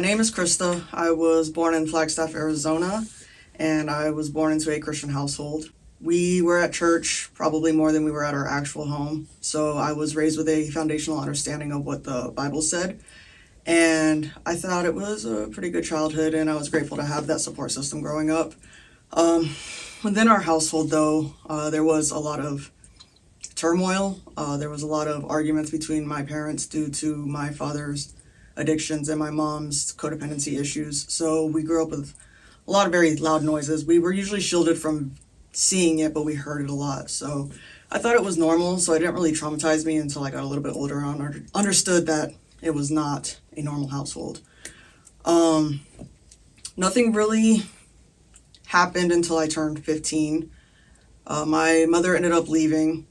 name is Christa. I was born in Flagstaff, Arizona, and I was born into a Christian household. We were at church probably more than we were at our actual home. So I was raised with a foundational understanding of what the Bible said. And I thought it was a pretty good childhood, and I was grateful to have that support system growing up. Within our household, though, there was a lot of turmoil. There was a lot of arguments between my parents due to my father's addictions and my mom's codependency issues. So we grew up with a lot of very loud noises. We were usually shielded from seeing it, but we heard it a lot. So I thought it was normal, so it didn't really traumatize me until I got a little bit older and understood that it was not a normal household. Nothing really happened until I turned 15. My mother ended up leaving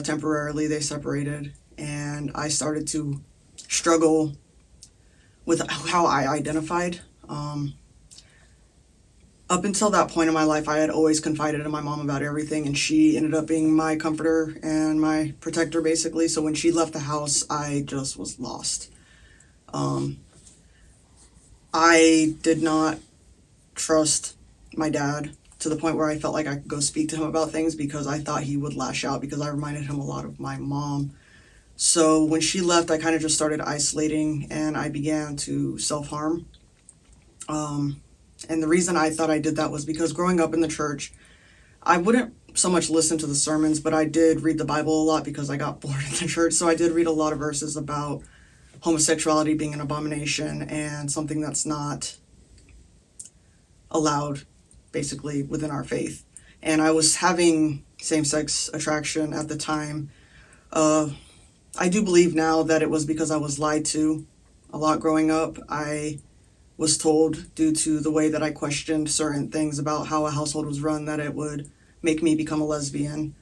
temporarily. They separated, and I started to struggle with how I identified. Up until that point in my life, I had always confided in my mom about everything, and she ended up being my comforter and my protector, basically. So when she left the house, I just was lost. I did not trust my dad to the point where I felt like I could go speak to him about things because I thought he would lash out because I reminded him a lot of my mom. So when she left, I kind of just started isolating and I began to self-harm. And the reason I thought I did that was because growing up in the church, I wouldn't so much listen to the sermons, but I did read the Bible a lot because I got bored in the church. So I did read a lot of verses about homosexuality being an abomination and something that's not allowed, basically, within our faith. And I was having same-sex attraction at the time. I do believe now that it was because I was lied to a lot growing up. I was told, due to the way that I questioned certain things about how a household was run, that it would make me become a lesbian.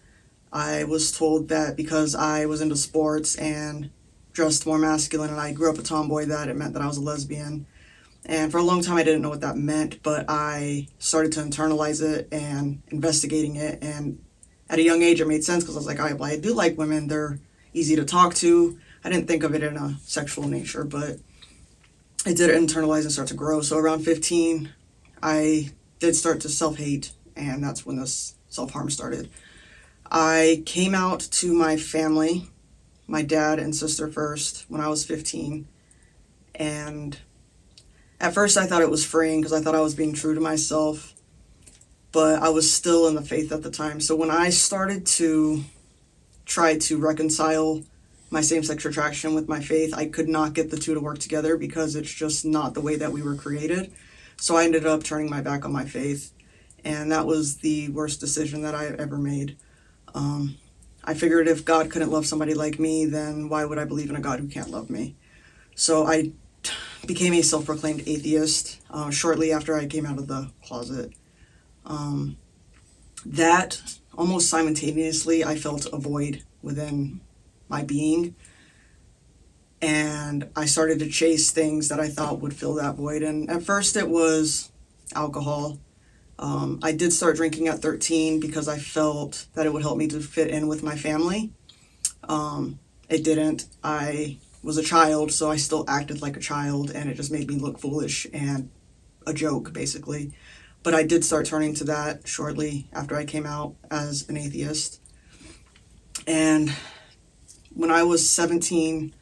I was told that because I was into sports and dressed more masculine and I grew up a tomboy, that it meant that I was a lesbian. And for a long time I didn't know what that meant, but I started to internalize it and investigating it. And at a young age it made sense because I was like, I do like women. They're easy to talk to. I didn't think of it in a sexual nature, but I did internalize and start to grow. So around 15, I did start to self-hate, and that's when this self-harm started. I came out to my family, my dad and sister first, when I was 15. And at first I thought it was freeing because I thought I was being true to myself, but I was still in the faith at the time. So when I started to try to reconcile my same-sex attraction with my faith, I could not get the two to work together because it's just not the way that we were created. So I ended up turning my back on my faith, and that was the worst decision that I ever made. I figured if God couldn't love somebody like me, then why would I believe in a God who can't love me? So I became a self-proclaimed atheist shortly after I came out of the closet. That almost simultaneously, I felt a void within my being, and I started to chase things that I thought would fill that void. And at first it was alcohol. I did start drinking at 13 because I felt that it would help me to fit in with my family. It didn't. I was a child, so I still acted like a child, and it just made me look foolish and a joke, basically. But I did start turning to that shortly after I came out as an atheist. And when I was 17,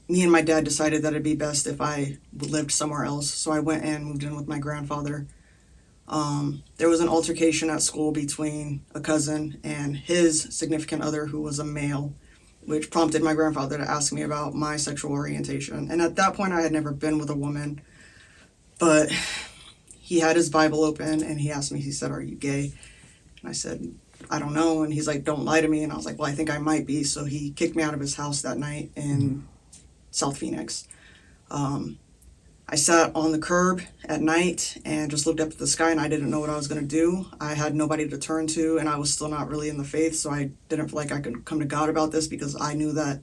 me and my dad decided that it'd be best if I lived somewhere else. So I went and moved in with my grandfather. There was an altercation at school between a cousin and his significant other, who was a male, which prompted my grandfather to ask me about my sexual orientation. And at that point, I had never been with a woman, but he had his Bible open and he asked me, he said, "Are you gay?" And I said, "I don't know." And he's like, "Don't lie to me." And I was like, "Well, I think I might be." So he kicked me out of his house that night in South Phoenix. I sat on the curb at night and just looked up at the sky, and I didn't know what I was going to do. I had nobody to turn to, and I was still not really in the faith, so I didn't feel like I could come to God about this because I knew that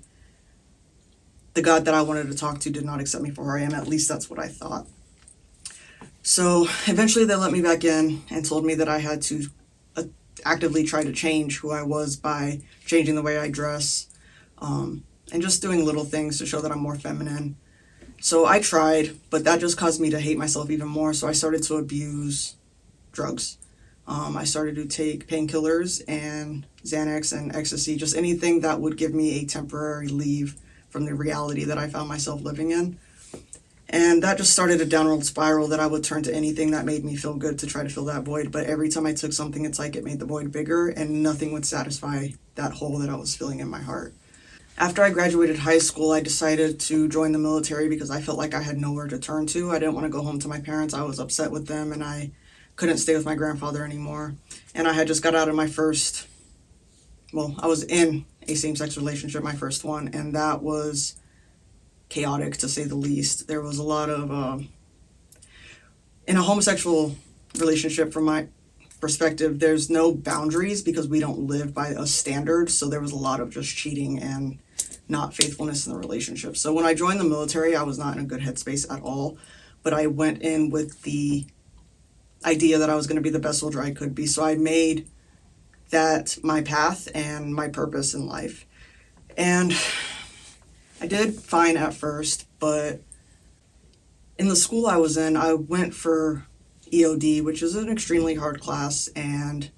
the God that I wanted to talk to did not accept me for who I am. At least that's what I thought. So eventually they let me back in and told me that I had to actively try to change who I was by changing the way I dress, and just doing little things to show that I'm more feminine. So I tried, but that just caused me to hate myself even more. So I started to abuse drugs. I started to take painkillers and Xanax and ecstasy, just anything that would give me a temporary leave from the reality that I found myself living in. And that just started a downward spiral that I would turn to anything that made me feel good to try to fill that void. But every time I took something, it's like it made the void bigger and nothing would satisfy that hole that I was feeling in my heart. After I graduated high school, I decided to join the military because I felt like I had nowhere to turn to. I didn't want to go home to my parents. I was upset with them and I couldn't stay with my grandfather anymore. And I had just got out of I was in a same-sex relationship, my first one, and that was chaotic to say the least. There was a lot of, in a homosexual relationship, from my perspective, there's no boundaries because we don't live by a standard. So there was a lot of just cheating and not faithfulness in the relationship. So when I joined the military, I was not in a good headspace at all. But I went in with the idea that I was going to be the best soldier I could be. So I made that my path and my purpose in life. And I did fine at first, but in the school I was in, I went for EOD, which is an extremely hard class, and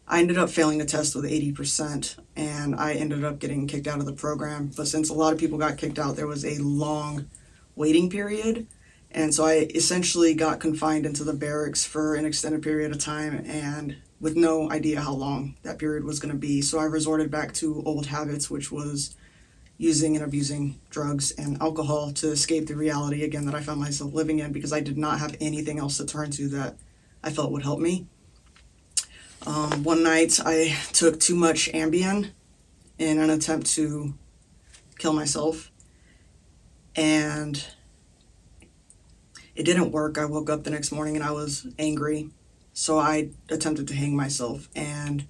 I ended up failing the test with 80%, and I ended up getting kicked out of the program. But since a lot of people got kicked out, there was a long waiting period, and so I essentially got confined into the barracks for an extended period of time, and with no idea how long that period was going to be. So I resorted back to old habits, which was using and abusing drugs and alcohol to escape the reality again that I found myself living in, because I did not have anything else to turn to that I felt would help me. One night I took too much Ambien in an attempt to kill myself, and it didn't work. I woke up the next morning and I was angry, so I attempted to hang myself, and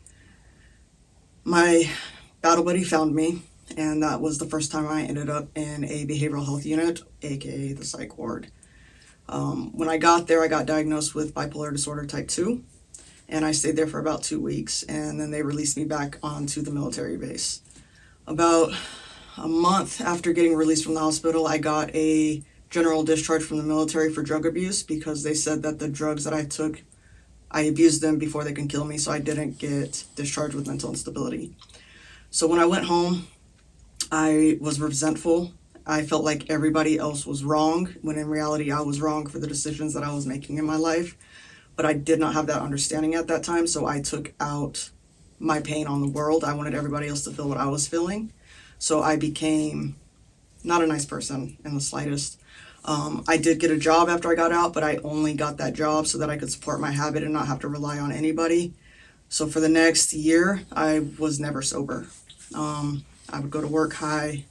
my battle buddy found me. And that was the first time I ended up in a behavioral health unit, aka the psych ward. When I got there, I got diagnosed with bipolar disorder type 2, and I stayed there for about 2 weeks, and then they released me back onto the military base. About a month after getting released from the hospital, I got a general discharge from the military for drug abuse because they said that the drugs that I took, I abused them before they can kill me, so I didn't get discharged with mental instability. So when I went home, I was resentful. I felt like everybody else was wrong, when in reality I was wrong for the decisions that I was making in my life. But I did not have that understanding at that time, so I took out my pain on the world. I wanted everybody else to feel what I was feeling. So I became not a nice person in the slightest. I did get a job after I got out, but I only got that job so that I could support my habit and not have to rely on anybody. So for the next year, I was never sober. I would go to work high,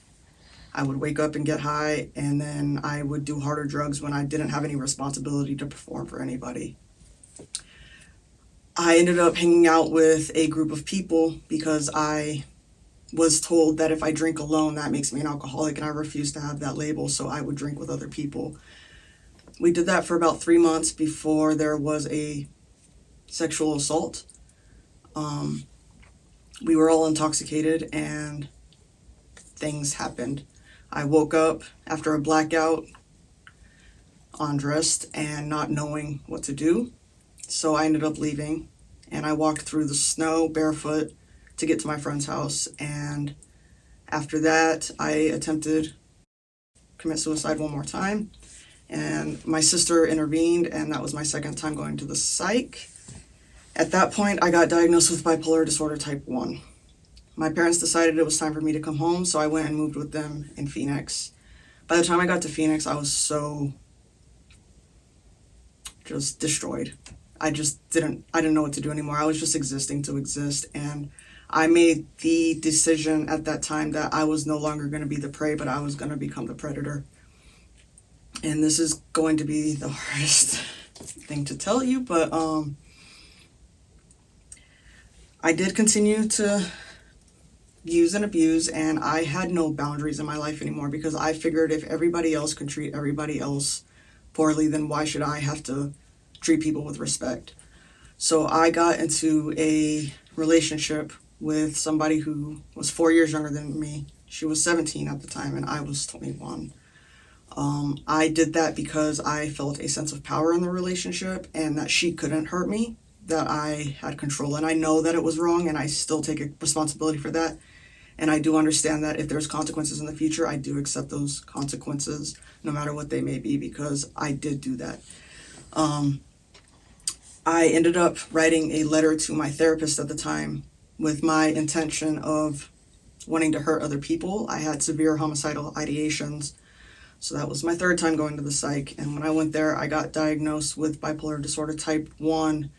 I would wake up and get high, and then I would do harder drugs when I didn't have any responsibility to perform for anybody. I ended up hanging out with a group of people because I was told that if I drink alone, that makes me an alcoholic, and I refused to have that label, so I would drink with other people. We did that for about 3 months before there was a sexual assault. We were all intoxicated, and things happened. I woke up after a blackout, undressed and not knowing what to do. So I ended up leaving, and I walked through the snow barefoot to get to my friend's house. And after that, I attempted to commit suicide one more time. And my sister intervened, and that was my second time going to the psych. At that point, I got diagnosed with bipolar disorder type 1. My parents decided it was time for me to come home, so I went and moved with them in Phoenix. By the time I got to Phoenix, I was so just destroyed. I didn't know what to do anymore. I was just existing to exist, and I made the decision at that time that I was no longer going to be the prey, but I was going to become the predator. And this is going to be the hardest thing to tell you, but I did continue to use and abuse, and I had no boundaries in my life anymore because I figured if everybody else could treat everybody else poorly, then why should I have to treat people with respect? So I got into a relationship with somebody who was 4 years younger than me. She was 17 at the time, and I was 21. I did that because I felt a sense of power in the relationship and that she couldn't hurt me, that I had control. And I know that it was wrong, and I still take a responsibility for that. And I do understand that if there's consequences in the future, I do accept those consequences, no matter what they may be, because I did do that. I ended up writing a letter to my therapist at the time with my intention of wanting to hurt other people. I had severe homicidal ideations. So that was my third time going to the psych. And when I went there, I got diagnosed with bipolar disorder type 1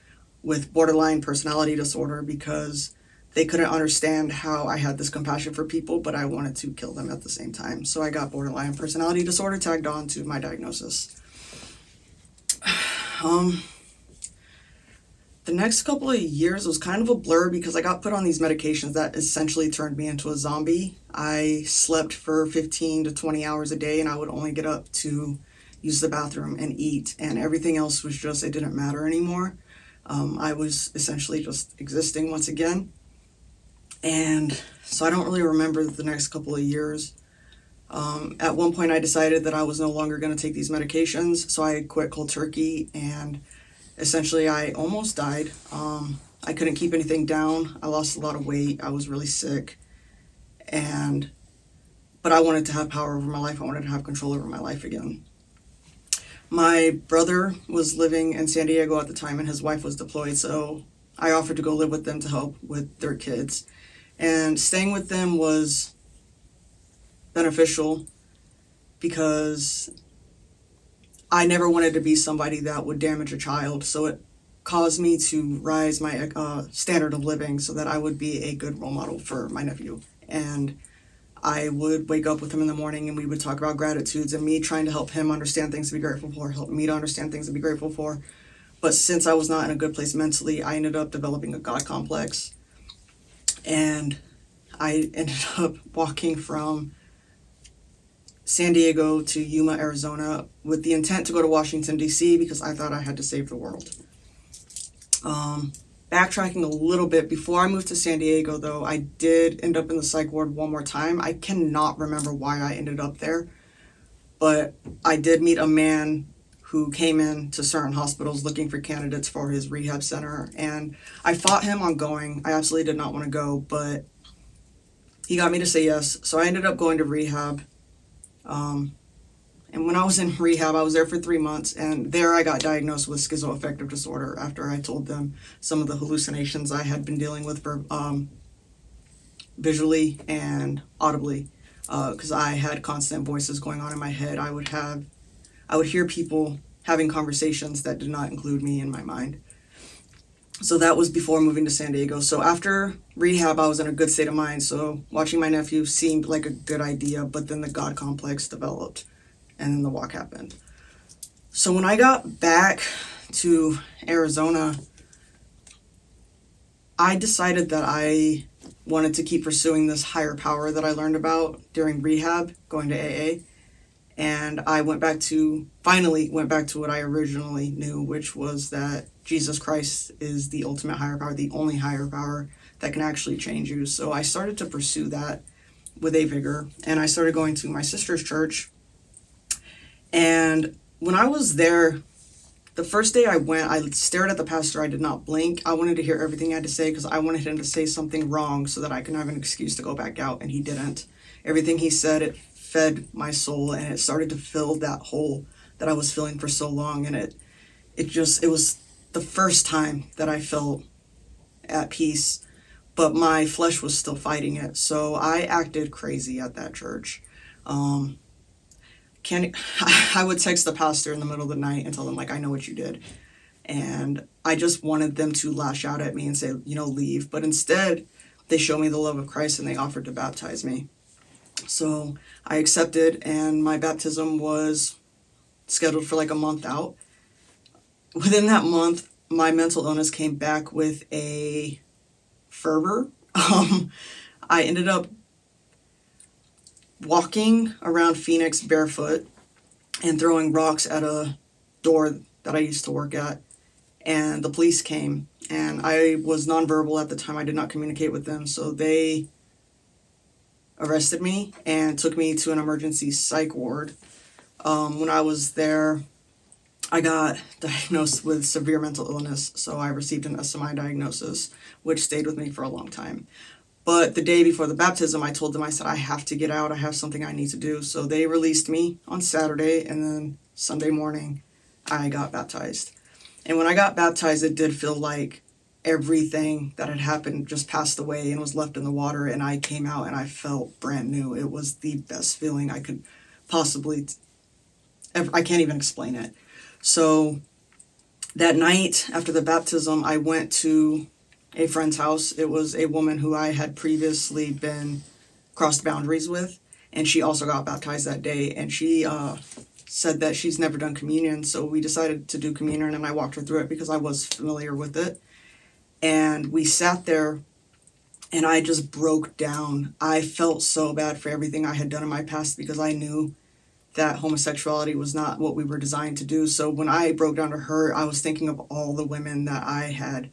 with borderline personality disorder because they couldn't understand how I had this compassion for people, but I wanted to kill them at the same time. So I got borderline personality disorder tagged on to my diagnosis. The next couple of years was kind of a blur because I got put on these medications that essentially turned me into a zombie. I slept for 15 to 20 hours a day, and I would only get up to use the bathroom and eat, and everything else was just, it didn't matter anymore. I was essentially just existing once again. And so I don't really remember the next couple of years. At one point I decided that I was no longer going to take these medications, so I quit cold turkey, and essentially I almost died. I couldn't keep anything down. I lost a lot of weight. I was really sick. But I wanted to have power over my life. I wanted to have control over my life again. My brother was living in San Diego at the time, and his wife was deployed, so I offered to go live with them to help with their kids. And staying with them was beneficial because I never wanted to be somebody that would damage a child, so it caused me to rise my standard of living so that I would be a good role model for my nephew. And I would wake up with him in the morning and we would talk about gratitudes and me trying to help him understand things to be grateful for, help me to understand things to be grateful for. But since I was not in a good place mentally, I ended up developing a God complex. And I ended up walking from San Diego to Yuma, Arizona, with the intent to go to Washington, D.C. because I thought I had to save the world. Backtracking a little bit, before I moved to San Diego, though, I did end up in the psych ward one more time. I cannot remember why I ended up there, but I did meet a man who came in to certain hospitals looking for candidates for his rehab center, and I fought him on going. I absolutely did not want to go, but he got me to say yes, so I ended up going to rehab. And when I was in rehab, I was there for 3 months, and there I got diagnosed with schizoaffective disorder after I told them some of the hallucinations I had been dealing with for visually and audibly, because I had constant voices going on in my head. I would hear people having conversations that did not include me in my mind. So that was before moving to San Diego. So after rehab, I was in a good state of mind. So watching my nephew seemed like a good idea, but then the God complex developed, and then the walk happened. So when I got back to Arizona, I decided that I wanted to keep pursuing this higher power that I learned about during rehab, going to AA. And I finally went back to what I originally knew, which was that Jesus Christ is the ultimate higher power, the only higher power that can actually change you. So I started to pursue that with a vigor, and I started going to my sister's church. And when I was there, the first day I went, I stared at the pastor. I did not blink. I wanted to hear everything he had to say because I wanted him to say something wrong so that I can have an excuse to go back out, and he didn't. Everything he said, it fed my soul, and it started to fill that hole that I was feeling for so long. And it was the first time that I felt at peace, but my flesh was still fighting it. So I acted crazy at that church. I would text the pastor in the middle of the night and tell them, like, I know what you did. And I just wanted them to lash out at me and say, leave. But instead, they showed me the love of Christ and they offered to baptize me. So I accepted, and my baptism was scheduled for like a month out. Within that month, my mental illness came back with a fervor. I ended up walking around Phoenix barefoot and throwing rocks at a door that I used to work at, and the police came, and I was nonverbal at the time. I did not communicate with them, so they arrested me and took me to an emergency psych ward When I was there, I got diagnosed with severe mental illness, so I received an SMI diagnosis, which stayed with me for a long time. But the day before the baptism, I told them, I said, I have to get out. I have something I need to do. So they released me on Saturday, and then Sunday morning, I got baptized. And when I got baptized, it did feel like everything that had happened just passed away and was left in the water, and I came out and I felt brand new. It was the best feeling I could possibly ever. I can't even explain it. So that night after the baptism, I went to a friend's house. It was a woman who I had previously been crossed boundaries with, and she also got baptized that day, and she said that she's never done communion, so we decided to do communion, and I walked her through it because I was familiar with it. And we sat there, and I just broke down. I felt so bad for everything I had done in my past because I knew that homosexuality was not what we were designed to do. So when I broke down to her, I was thinking of all the women that I had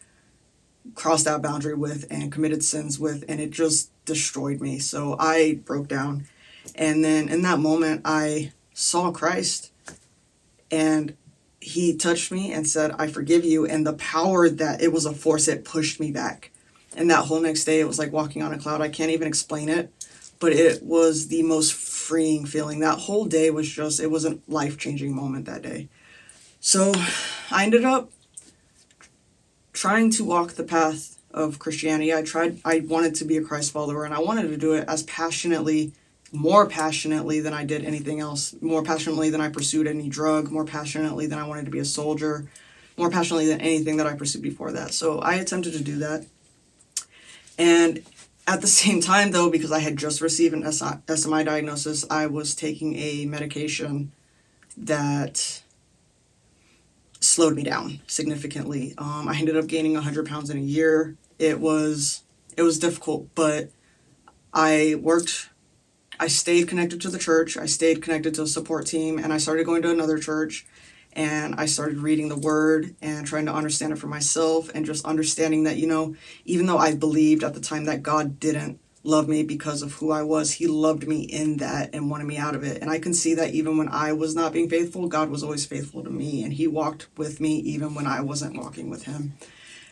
crossed that boundary with and committed sins with, and it just destroyed me. So I broke down. And then in that moment, I saw Christ, and he touched me and said, I forgive you. And the power that it was a force, it pushed me back. And that whole next day, it was like walking on a cloud. I can't even explain it, but it was the most freeing feeling. That whole day was just, it was a life-changing moment that day. So I ended up trying to walk the path of Christianity. I wanted to be a Christ follower, and I wanted to do it as passionately, more passionately than I did anything else, more passionately than I pursued any drug, more passionately than I wanted to be a soldier, more passionately than anything that I pursued before that. So I attempted to do that. And at the same time, though, because I had just received an SMI diagnosis, I was taking a medication that slowed me down significantly. I ended up gaining 100 pounds in a year. It was difficult, but I stayed connected to the church. I stayed connected to a support team, and I started going to another church, and I started reading the word and trying to understand it for myself, and just understanding that, even though I believed at the time that God didn't love me because of who I was, he loved me in that and wanted me out of it. And I can see that even when I was not being faithful, God was always faithful to me, and he walked with me even when I wasn't walking with him.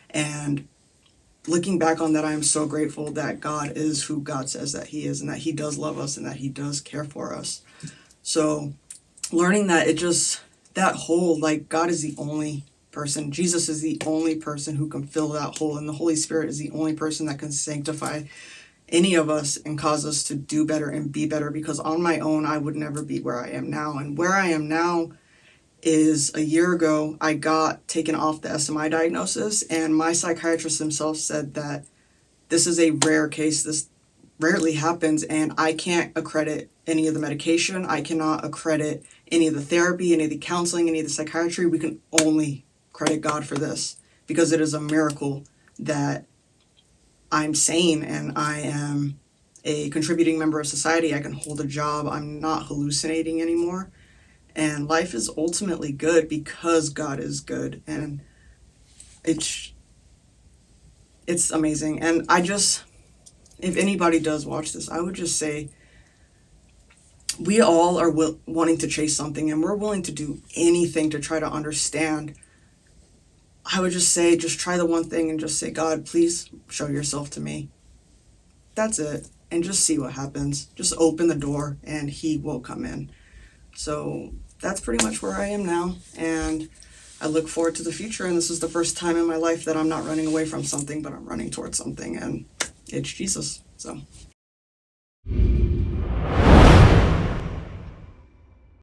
And looking back on that, I am so grateful that God is who God says that he is, and that he does love us, and that he does care for us. So learning that, that hole, like, God is the only person, Jesus is the only person who can fill that hole, and the Holy Spirit is the only person that can sanctify any of us and cause us to do better and be better, because on my own, I would never be where I am now. And where I am now is, a year ago, I got taken off the SMI diagnosis, and my psychiatrist himself said that this is a rare case. This rarely happens, and I can't accredit any of the medication. I cannot accredit any of the therapy, any of the counseling, any of the psychiatry. We can only credit God for this, because it is a miracle that I'm sane and I am a contributing member of society. I can hold a job. I'm not hallucinating anymore. And life is ultimately good because God is good. And it's amazing. And if anybody does watch this, I would just say, we all are wanting to chase something, and we're willing to do anything to try to understand. I would just say, just try the one thing and just say, God, please show yourself to me. That's it. And just see what happens. Just open the door and he will come in. So that's pretty much where I am now. And I look forward to the future. And this is the first time in my life that I'm not running away from something, but I'm running towards something. And it's Jesus. So